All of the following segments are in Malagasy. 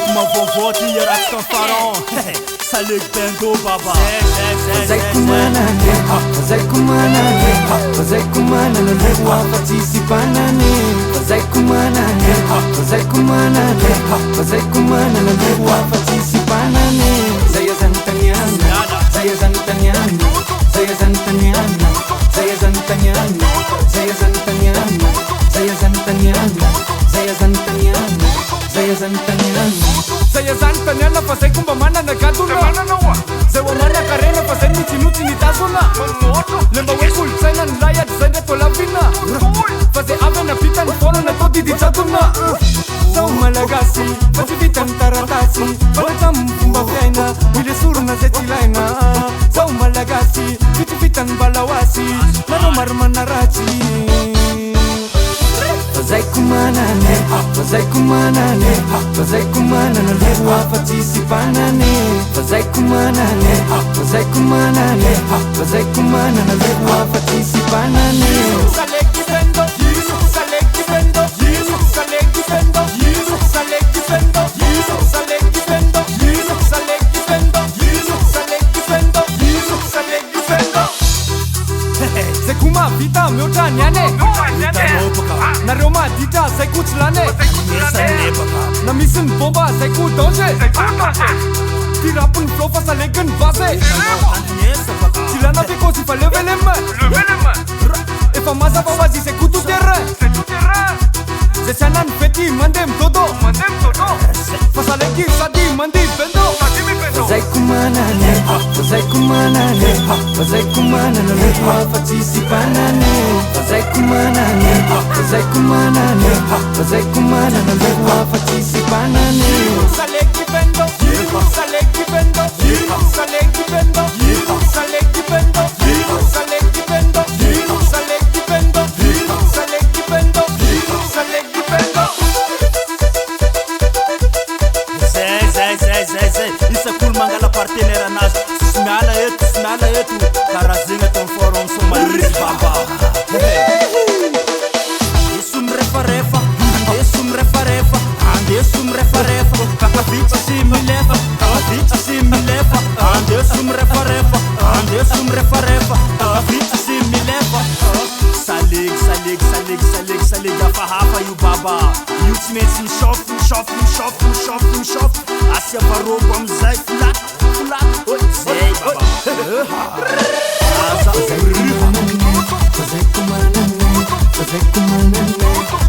Uma vovó tinha rastan farão. Salik bendo baba. Fazei kumana ne, fazei kumana ne, fazei kumana no lewa participana ne. Fazei kumana ne, fazei kumana ne, fazei kumana no lewa participana ne. Zaya Zantanyana, Zaya Zantanyana, Zaya Zantanyana, Zaya Zantanyana, Zaya Zantanyana, Zaya Zantanyana, Zaya Zantanyana, Zaya Zantanyana. Zaya Zantanyana fazei kumbamana na gaduna. Zewa mana karena fazei mitinuti nitazuna. Lemba wekul sena nlaya zende tolavina. Fazei ave na pita nfono na todi di chatuna. Zau malagasi, fazei vitan taratasi. Balatam pumba fiaina, wile suru na zetilaina. Zau malagasi, vitan balawasi. Lano marmana rachi. Fazei kumana ne, fazei kumana ne, fazei kumana no lewa participana ne. Fazei kumana ne, fazei kumana ne, fazei kumana no lewa participana ne. Saleki bendo, saleki bendo, saleki bendo, saleki bendo, saleki bendo, saleki bendo, saleki bendo, saleki bendo. Sekuma vita miota nyane. Na Roma dita seku chlane. Na mission bomba seku doje. Tira pun flofa salegen base. Chilana piko si fa levelema. E fa masa bawazi seku tu terra. Se chanan feti mandem todo. Fa salegi sadi mandi bendo. Fazei kumana ne, fazei kumana ne, fazei kumana no lewa participana ne. Fazei kumana ne, fazei kumana ne, fazei kumana no lewa participana ne. Saleki bendo, saleki bendo, saleki bendo, saleki bendo, saleki bendo, saleki bendo, saleki bendo, saleki bendo. Zay. Isa cool mangala partenaire anazy. Simiala eto. Karazegna tão fórum são maris baba. Isso me refa. Isso me refa. Isso me refa. Capavite se me leva. Isso me refa. Isso me refa. Capavite se me leva. Salig a farrafa e o baba. E o time se chofe. Asia varou com zai fulat. Oi, zai baba. Fazei kumana ne, fazei kumana ne, fazei kumana ne,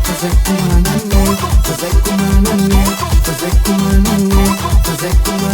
fazei kumana ne, fazei kumana ne, fazei kumana ne, fazei kumana